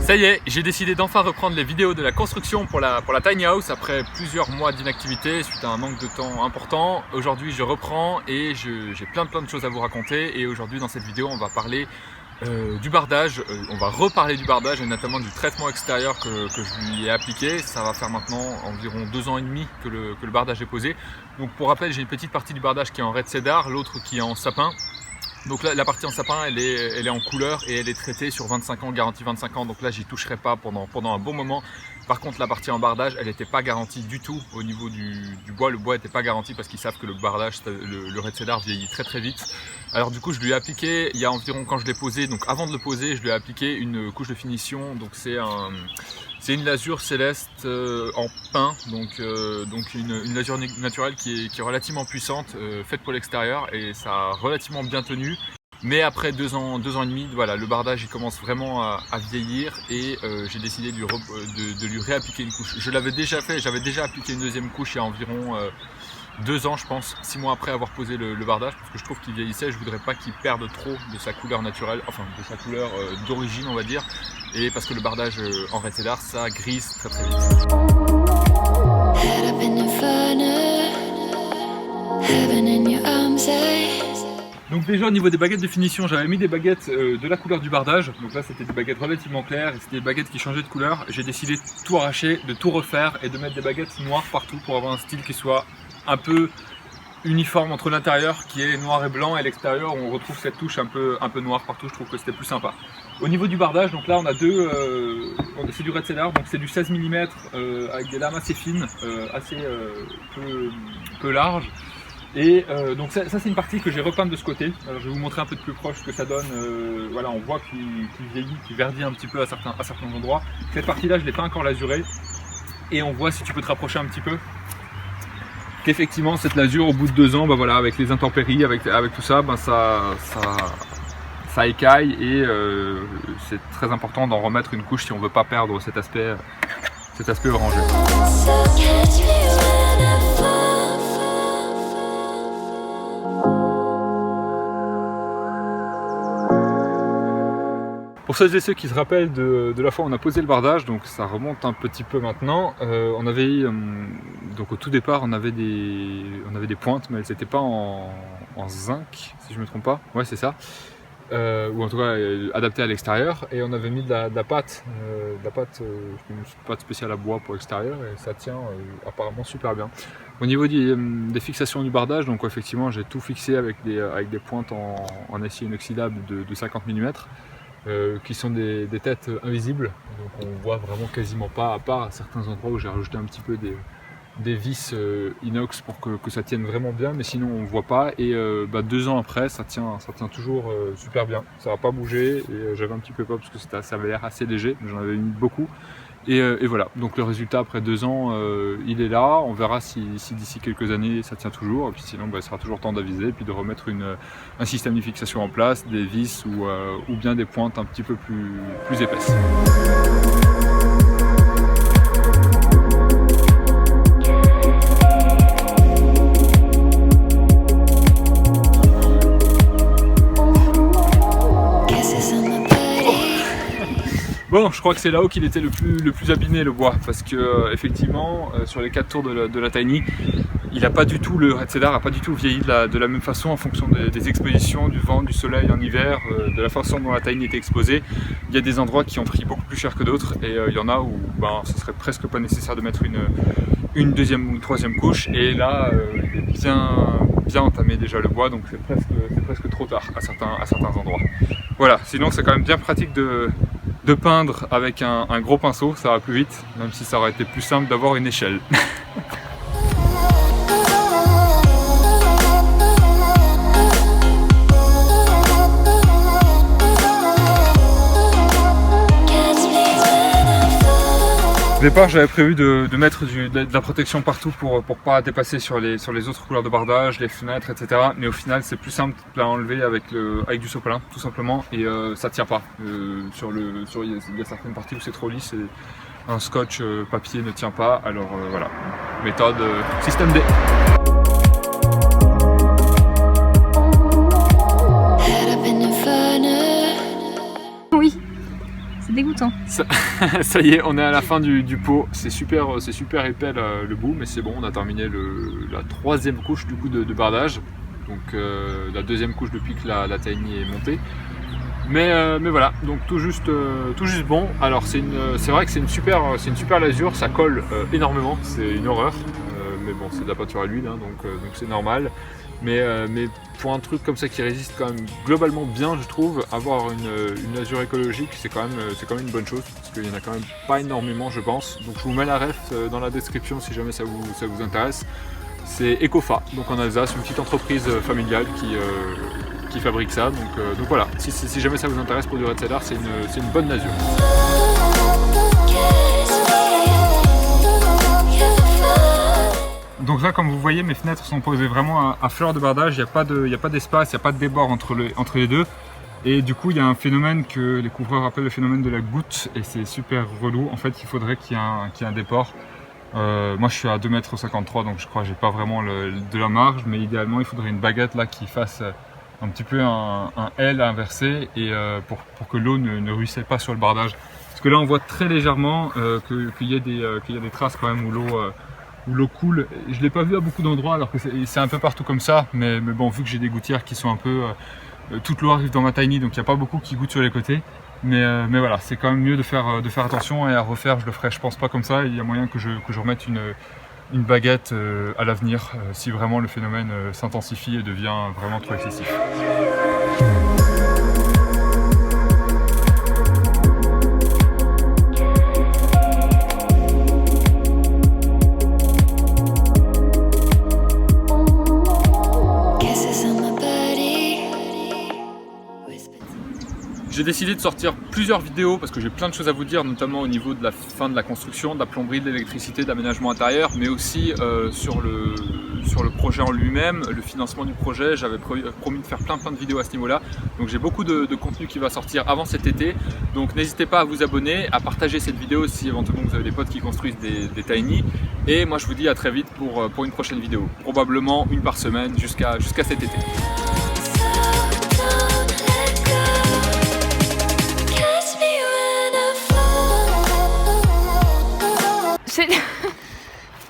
Ça y est, j'ai décidé d'enfin reprendre les vidéos de la construction pour la tiny house après plusieurs mois d'inactivité suite à un manque de temps important. Aujourd'hui je reprends et j'ai plein de choses à vous raconter, et aujourd'hui dans cette vidéo on va parler du bardage, on va reparler du bardage et notamment du traitement extérieur que je lui ai appliqué. Ça va faire maintenant environ 2 ans et demi que le bardage est posé. Donc pour rappel, j'ai une petite partie du bardage qui est en red cedar, l'autre qui est en sapin. Donc là, la partie en sapin, elle est en couleur et elle est traitée sur 25 ans, garantie 25 ans. Donc là, j'y toucherai pas pendant un bon moment. Par contre, la partie en bardage, elle n'était pas garantie du tout au niveau du bois. Le bois n'était pas garanti parce qu'ils savent que le bardage, le red cedar vieillit très vite. Alors du coup, je lui ai appliqué, il y a environ, quand je l'ai posé, donc avant de le poser, je lui ai appliqué une couche de finition. Donc c'est une lasure céleste en pin, donc une lasure naturelle qui est relativement puissante, faite pour l'extérieur, et ça a relativement bien tenu. Mais après 2 ans et demi, voilà, le bardage il commence vraiment à vieillir, et j'ai décidé de lui réappliquer une couche. Je l'avais déjà fait, j'avais déjà appliqué une deuxième couche il y a environ 2 ans, je pense, 6 mois après avoir posé le bardage, parce que je trouve qu'il vieillissait. Je voudrais pas qu'il perde trop de sa couleur naturelle, enfin de sa couleur d'origine on va dire, et parce que le bardage en red cedar ça grise très vite. Donc déjà au niveau des baguettes de finition, j'avais mis des baguettes de la couleur du bardage. Donc là c'était des baguettes relativement claires, et c'était des baguettes qui changeaient de couleur. J'ai décidé de tout arracher, de tout refaire et de mettre des baguettes noires partout pour avoir un style qui soit un peu uniforme entre l'intérieur qui est noir et blanc et l'extérieur où on retrouve cette touche un peu noire partout. Je trouve que c'était plus sympa. Au niveau du bardage, donc là on a c'est du red cedar, donc c'est du 16 mm avec des lames assez fines, assez peu larges. Et donc ça c'est une partie que j'ai repeinte de ce côté. Alors je vais vous montrer un peu de plus proche ce que ça donne. Voilà, on voit qu'il vieillit, qu'il verdit un petit peu à certains endroits. Cette partie là je ne l'ai pas encore lasurée, et on voit, si tu peux te rapprocher un petit peu, qu'effectivement cette lasure au bout de 2 ans, bah voilà, avec les intempéries, avec tout ça, bah ça écaille, et c'est très important d'en remettre une couche si on veut pas perdre cet aspect orangé. Pour ceux et ceux qui se rappellent de la fois où on a posé le bardage, donc ça remonte un petit peu maintenant, on avait donc au tout départ on avait des pointes, mais elles n'étaient pas en zinc, si je ne me trompe pas, ouais c'est ça, ou en tout cas adaptées à l'extérieur, et on avait mis de la pâte, une pâte spéciale à bois pour l'extérieur, et ça tient apparemment super bien. Au niveau des fixations du bardage, donc effectivement j'ai tout fixé avec des pointes en acier inoxydable de 50 mm. Qui sont des têtes invisibles, donc on voit vraiment quasiment pas, à part à certains endroits où j'ai rajouté un petit peu des vis inox pour que ça tienne vraiment bien, mais sinon on voit pas. Et 2 ans après ça tient toujours super bien, ça va pas bouger, et j'avais un petit peu peur parce que ça avait l'air assez léger, mais j'en avais mis beaucoup. Et voilà, donc le résultat après 2 ans, il est là. On verra si d'ici quelques années ça tient toujours, et puis sinon il sera toujours temps d'aviser et puis de remettre un système de fixation en place, des vis ou bien des pointes un petit peu plus épaisses. Bon, je crois que c'est là-haut qu'il était le plus abîmé, le bois, parce que effectivement sur les 4 tours de la tiny, il a pas du tout, le red cedar n'a pas du tout vieilli de la même façon en fonction des expositions, du vent, du soleil en hiver, de la façon dont la tiny était exposée. Il y a des endroits qui ont pris beaucoup plus cher que d'autres, et il y en a où ce serait presque pas nécessaire de mettre une deuxième ou une troisième couche, et là il est bien entamé déjà le bois, donc c'est presque trop tard à certains endroits. Voilà, sinon c'est quand même bien pratique de peindre avec un gros pinceau, ça va plus vite, même si ça aurait été plus simple d'avoir une échelle. Au départ j'avais prévu de mettre de la protection partout pour pas dépasser sur les autres couleurs de bardage, les fenêtres, etc. Mais au final c'est plus simple de l'enlever avec du sopalin tout simplement, et ça tient pas. Il y a certaines parties où c'est trop lisse et un scotch papier ne tient pas, alors voilà, méthode système D. Oui, c'est dégoûtant. content. Ça y est, on est à la fin du pot. C'est super épais le bout, mais c'est bon, on a terminé la troisième couche du coup de bardage. Donc la deuxième couche depuis que la Tiny est montée. Mais voilà, donc tout juste bon. Alors c'est vrai que c'est une super lasure, ça colle énormément, c'est une horreur. Mais bon, c'est de la peinture à l'huile, hein, donc c'est normal. Mais pour un truc comme ça qui résiste quand même globalement bien, je trouve, avoir une lasure écologique, c'est quand même une bonne chose, parce qu'il y en a quand même pas énormément, je pense. Donc je vous mets la ref dans la description si jamais ça vous intéresse. C'est Ecofa, donc en Alsace, une petite entreprise familiale qui fabrique ça. Donc voilà, si jamais ça vous intéresse pour du Red Cedar, c'est une bonne lasure. Donc là, comme vous voyez, mes fenêtres sont posées vraiment à fleur de bardage, il n'y a pas d'espace, il n'y a pas de débord entre les deux. Et du coup, il y a un phénomène que les couvreurs appellent le phénomène de la goutte, et c'est super relou. En fait, il faudrait qu'il y ait un déport. Moi, je suis à 2,53 m, donc je crois que j'ai pas vraiment de la marge, mais idéalement, il faudrait une baguette là qui fasse un petit peu un L inversé, et pour que l'eau ne ruisselle pas sur le bardage. Parce que là, on voit très légèrement qu'il y a des traces quand même où l'eau coule. Je ne l'ai pas vu à beaucoup d'endroits, alors que c'est un peu partout comme ça, mais bon, vu que j'ai des gouttières qui sont un peu... toute l'eau arrive dans ma Tiny, donc il n'y a pas beaucoup qui goûtent sur les côtés. Mais voilà, c'est quand même mieux de faire attention, et à refaire, je le ferai je pense pas comme ça. Il y a moyen que je remette une baguette à l'avenir, si vraiment le phénomène s'intensifie et devient vraiment trop excessif. J'ai décidé de sortir plusieurs vidéos parce que j'ai plein de choses à vous dire, notamment au niveau de la fin de la construction, de la plomberie, de l'électricité, de l'aménagement intérieur, mais aussi sur le projet en lui-même, le financement du projet. J'avais promis de faire plein de vidéos à ce niveau-là. Donc j'ai beaucoup de contenu qui va sortir avant cet été. Donc n'hésitez pas à vous abonner, à partager cette vidéo si éventuellement vous avez des potes qui construisent des Tiny. Et moi je vous dis à très vite pour une prochaine vidéo. Probablement une par semaine jusqu'à cet été.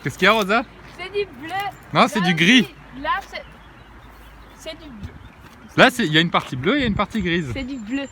Qu'est-ce qu'il y a, Rosa? C'est du bleu. Non, c'est du gris. Là, c'est du bleu. Là, il y a une partie bleue et il y a une partie grise. C'est du bleu.